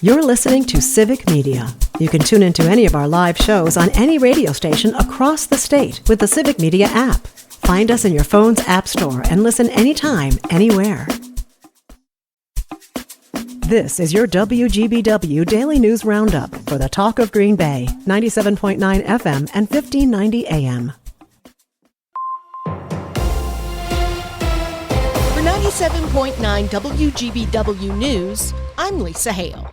You're listening to Civic Media. You can tune into any of our live shows on any radio station across the state with the Civic Media app. Find us in your phone's app store and listen anytime, anywhere. This is your WGBW Daily News Roundup for the Talk of Green Bay, 97.9 FM and 1590 AM. For 97.9 WGBW News, I'm Lisa Hale.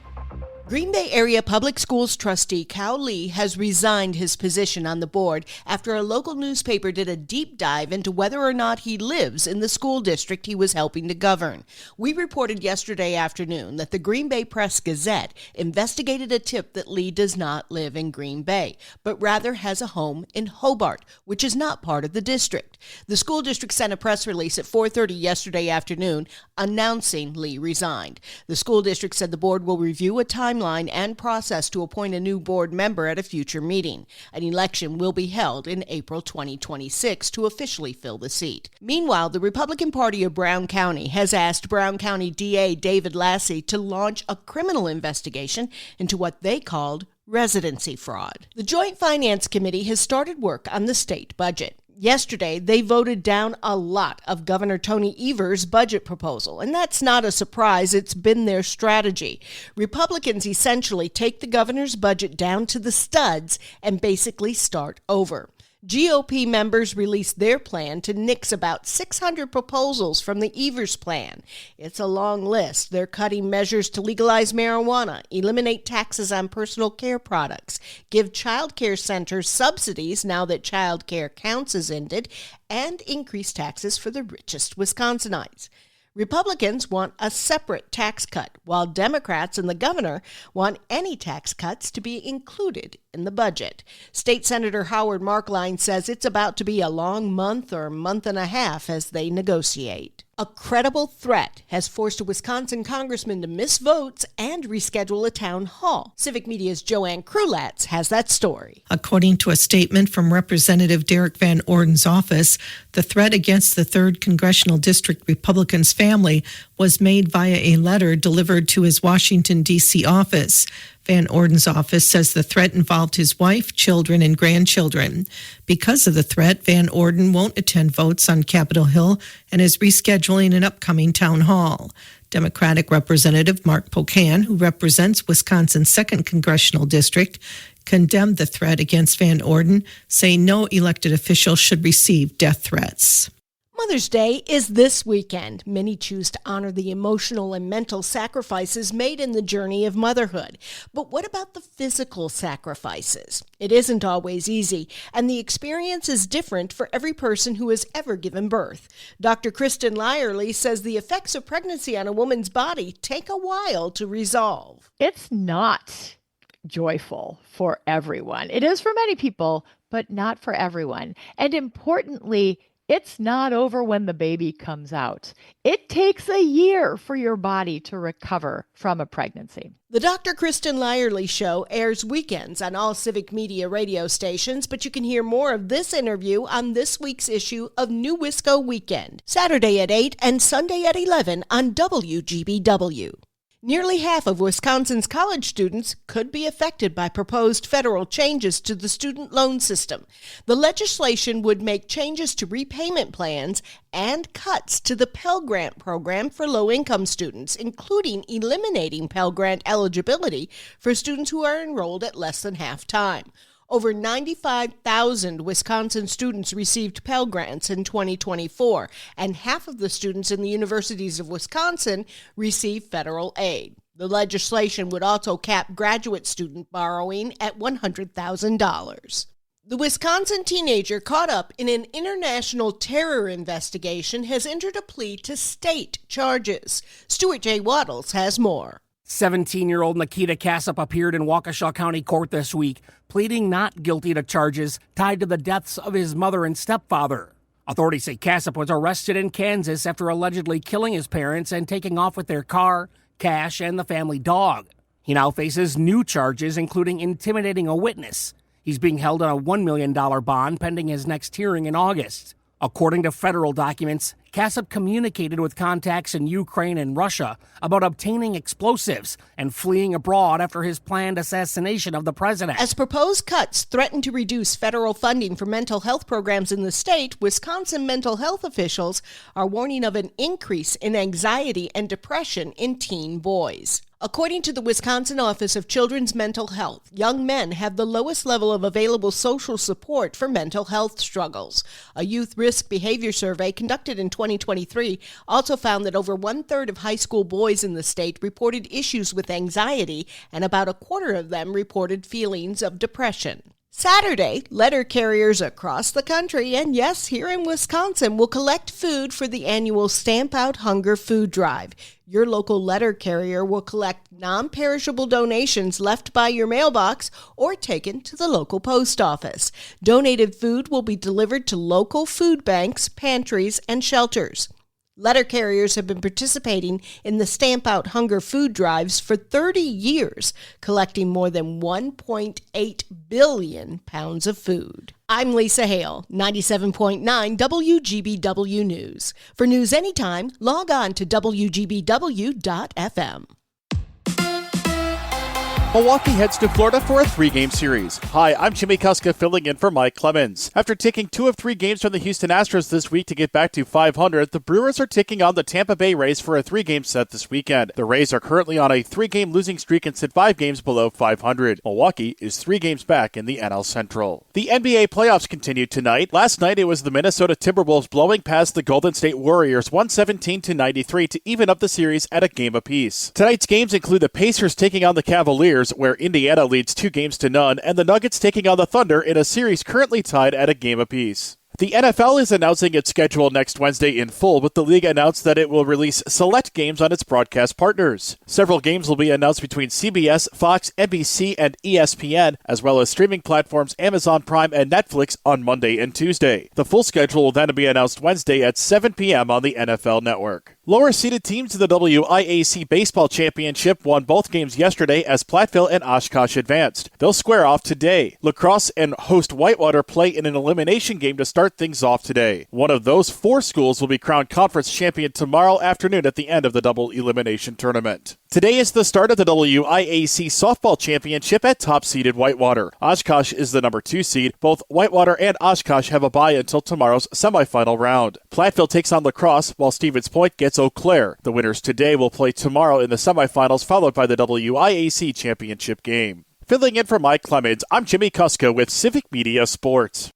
Green Bay Area Public Schools trustee Cal Lee has resigned his position on the board after a local newspaper did a deep dive into whether or not he lives in the school district he was helping to govern. We reported yesterday afternoon that the Green Bay Press-Gazette investigated a tip that Lee does not live in Green Bay, but rather has a home in Hobart, which is not part of the district. The school district sent a press release at 4:30 yesterday afternoon announcing Lee resigned. The school district said the board will review a timeline and process to appoint a new board member at a future meeting. An election will be held in April 2026 to officially fill the seat. Meanwhile, the Republican Party of Brown County has asked Brown County DA David Lassie to launch a criminal investigation into what they called residency fraud. The Joint Finance Committee has started work on the state budget. Yesterday, they voted down a lot of Governor Tony Evers' budget proposal, and that's not a surprise. It's been their strategy. Republicans essentially take the governor's budget down to the studs and basically start over. GOP members released their plan to nix about 600 proposals from the Evers plan. It's a long list. They're cutting measures to legalize marijuana, eliminate taxes on personal care products, give child care centers subsidies now that child care counts has ended, and increase taxes for the richest Wisconsinites. Republicans want a separate tax cut, while Democrats and the governor want any tax cuts to be included in the budget. State Senator Howard Markline says it's about to be a long month or month and a half as they negotiate. A credible threat has forced a Wisconsin congressman to miss votes and reschedule a town hall. Civic Media's Joanne Krulatz has that story. According to a statement from Representative Derek Van Orden's office, the threat against the 3rd Congressional District Republican's family was made via a letter delivered to his Washington, D.C. office. Van Orden's office says the threat involved his wife, children, and grandchildren. Because of the threat, Van Orden won't attend votes on Capitol Hill and is rescheduling an upcoming town hall. Democratic Representative Mark Pocan, who represents Wisconsin's 2nd Congressional District, condemned the threat against Van Orden, saying no elected official should receive death threats. Mother's Day is this weekend. Many choose to honor the emotional and mental sacrifices made in the journey of motherhood. But what about the physical sacrifices? It isn't always easy, and the experience is different for every person who has ever given birth. Dr. Kristen Lyerly says the effects of pregnancy on a woman's body take a while to resolve. It's not joyful for everyone. It is for many people, but not for everyone. And importantly, it's not over when the baby comes out. It takes a year for your body to recover from a pregnancy. The Dr. Kristen Lyerly Show airs weekends on all Civic Media radio stations, but you can hear more of this interview on this week's issue of New Wisco Weekend, Saturday at 8 and Sunday at 11 on WGBW. Nearly half of Wisconsin's college students could be affected by proposed federal changes to the student loan system. The legislation would make changes to repayment plans and cuts to the Pell Grant program for low-income students, including eliminating Pell Grant eligibility for students who are enrolled at less than half-time. Over 95,000 Wisconsin students received Pell Grants in 2024, and half of the students in the universities of Wisconsin receive federal aid. The legislation would also cap graduate student borrowing at $100,000. The Wisconsin teenager caught up in an international terror investigation has entered a plea to state charges. Stuart J. Waddles has more. 17-year-old Nikita Kassup appeared in Waukesha County Court this week, pleading not guilty to charges tied to the deaths of his mother and stepfather. Authorities say Kassup was arrested in Kansas after allegedly killing his parents and taking off with their car, cash, and the family dog. He now faces new charges, including intimidating a witness. He's being held on a $1 million bond pending his next hearing in August. According to federal documents, Kassab communicated with contacts in Ukraine and Russia about obtaining explosives and fleeing abroad after his planned assassination of the president. As proposed cuts threaten to reduce federal funding for mental health programs in the state, Wisconsin mental health officials are warning of an increase in anxiety and depression in teen boys. According to the Wisconsin Office of Children's Mental Health, young men have the lowest level of available social support for mental health struggles. A youth risk behavior survey conducted in 2023 also found that over one-third of high school boys in the state reported issues with anxiety, and about a quarter of them reported feelings of depression. Saturday, letter carriers across the country, and yes, here in Wisconsin, will collect food for the annual Stamp Out Hunger food drive. Your local letter carrier will collect non-perishable donations left by your mailbox or taken to the local post office. Donated food will be delivered to local food banks, pantries, and shelters. Letter carriers have been participating in the Stamp Out Hunger food drives for 30 years, collecting more than 1.8 billion pounds of food. I'm Lisa Hale, 97.9 WGBW News. For news anytime, log on to WGBW.FM. Milwaukee heads to Florida for a 3-game series. Hi, I'm Jimmy Kuska filling in for Mike Clemens. After taking 2 of 3 games from the Houston Astros this week to get back to 500, the Brewers are taking on the Tampa Bay Rays for a 3-game set this weekend. The Rays are currently on a 3-game losing streak and sit 5 games below 500. Milwaukee is 3 games back in the NL Central. The NBA playoffs continued tonight. Last night it was the Minnesota Timberwolves blowing past the Golden State Warriors 117-93 to even up the series at a game apiece. Tonight's games include the Pacers taking on the Cavaliers, where Indiana leads 2-0, and the Nuggets taking on the Thunder in a series currently tied at a game apiece. The NFL is announcing its schedule next Wednesday in full, but the league announced that it will release select games on its broadcast partners. Several games will be announced between CBS, Fox, NBC, and ESPN, as well as streaming platforms Amazon Prime and Netflix on Monday and Tuesday. The full schedule will then be announced Wednesday at 7 p.m. on the NFL Network. Lower-seeded teams in the WIAC Baseball Championship won both games yesterday as Platteville and Oshkosh advanced. They'll square off today. La Crosse and host Whitewater play in an elimination game to start things off today. One of those 4 schools will be crowned conference champion tomorrow afternoon at the end of the double elimination tournament. Today is the start of the WIAC Softball Championship at top-seeded Whitewater. Oshkosh is the number 2 seed. Both Whitewater and Oshkosh have a bye until tomorrow's semifinal round. Platteville takes on La Crosse, while Stevens Point gets Eau Claire. The winners today will play tomorrow in the semifinals, followed by the WIAC Championship game. Filling in for Mike Clemens, I'm Jimmy Kuska with Civic Media Sports.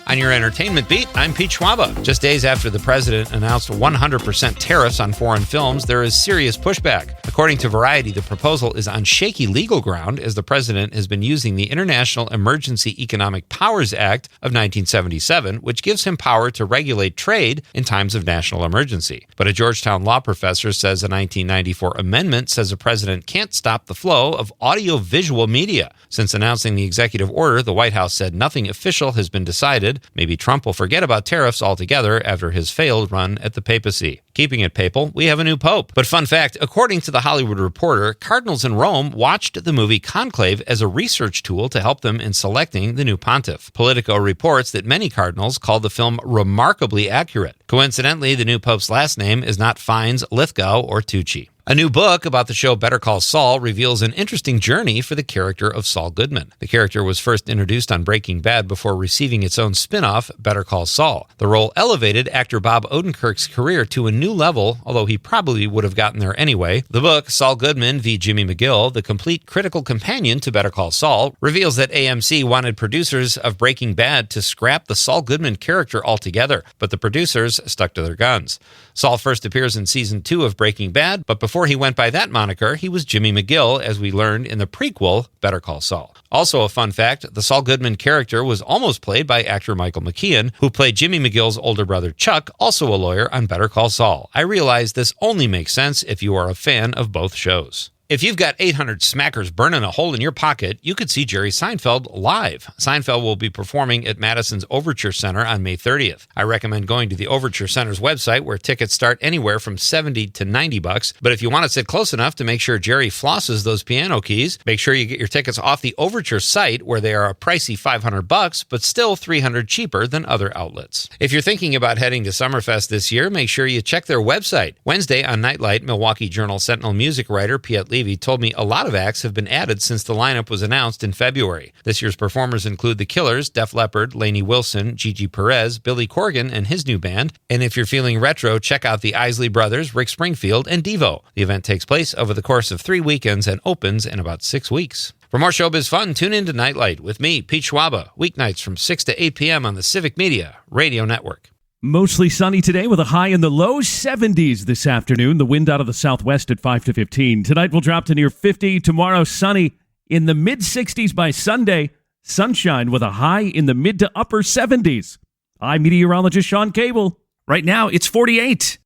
On your entertainment beat, I'm Pete Schwaba. Just days after the president announced 100% tariffs on foreign films, there is serious pushback. According to Variety, the proposal is on shaky legal ground as the president has been using the International Emergency Economic Powers Act of 1977, which gives him power to regulate trade in times of national emergency. But a Georgetown law professor says a 1994 amendment says the president can't stop the flow of audio-visual media. Since announcing the executive order, the White House said nothing official has been decided. Maybe Trump will forget about tariffs altogether after his failed run at the papacy. Keeping it papal, we have a new pope. But fun fact, according to the Hollywood Reporter, cardinals in Rome watched the movie Conclave as a research tool to help them in selecting the new pontiff. Politico reports that many cardinals called the film remarkably accurate. Coincidentally, the new pope's last name is not Fiennes, Lithgow, or Tucci. A new book about the show Better Call Saul reveals an interesting journey for the character of Saul Goodman. The character was first introduced on Breaking Bad before receiving its own spin-off, Better Call Saul. The role elevated actor Bob Odenkirk's career to a new level, although he probably would have gotten there anyway. The book, Saul Goodman v. Jimmy McGill, the complete critical companion to Better Call Saul, reveals that AMC wanted producers of Breaking Bad to scrap the Saul Goodman character altogether, but the producers stuck to their guns. Saul first appears in Season 2 of Breaking Bad, but before he went by that moniker, he was Jimmy McGill, as we learned in the prequel, Better Call Saul. Also a fun fact, the Saul Goodman character was almost played by actor Michael McKean, who played Jimmy McGill's older brother Chuck, also a lawyer on Better Call Saul. I realize this only makes sense if you are a fan of both shows. If you've got 800 smackers burning a hole in your pocket, you could see Jerry Seinfeld live. Seinfeld will be performing at Madison's Overture Center on May 30th. I recommend going to the Overture Center's website, where tickets start anywhere from $70 to $90. But if you want to sit close enough to make sure Jerry flosses those piano keys, make sure you get your tickets off the Overture site, where they are a pricey $500, but still $300 cheaper than other outlets. If you're thinking about heading to Summerfest this year, make sure you check their website. Wednesday on Nightlight, Milwaukee Journal-Sentinel music writer Piet Levy told me a lot of acts have been added since the lineup was announced in February. This year's performers include The Killers, Def Leppard, Lainey Wilson, Gigi Perez, Billy Corgan and his new band. And if you're feeling retro, check out the Isley Brothers, Rick Springfield, and Devo. The event takes place over the course of 3 weekends and opens in about 6 weeks. For more showbiz fun, tune in to Nightlight with me, Pete Schwaba, weeknights from 6 to 8 p.m. on the Civic Media Radio Network. Mostly sunny today with a high in the low 70s this afternoon. The wind out of the southwest at 5 to 15. Tonight will drop to near 50. Tomorrow sunny in the mid 60s by Sunday. Sunshine with a high in the mid to upper 70s. I'm meteorologist Sean Cable. Right now it's 48.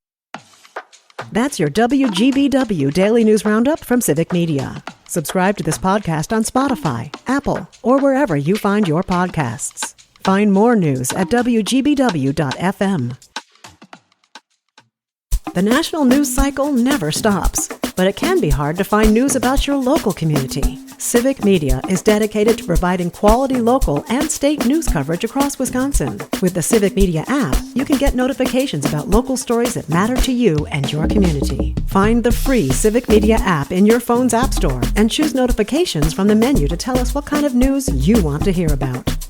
That's your WGBW Daily News Roundup from Civic Media. Subscribe to this podcast on Spotify, Apple, or wherever you find your podcasts. Find more news at WGBW.FM. The national news cycle never stops, but it can be hard to find news about your local community. Civic Media is dedicated to providing quality local and state news coverage across Wisconsin. With the Civic Media app, you can get notifications about local stories that matter to you and your community. Find the free Civic Media app in your phone's app store and choose notifications from the menu to tell us what kind of news you want to hear about.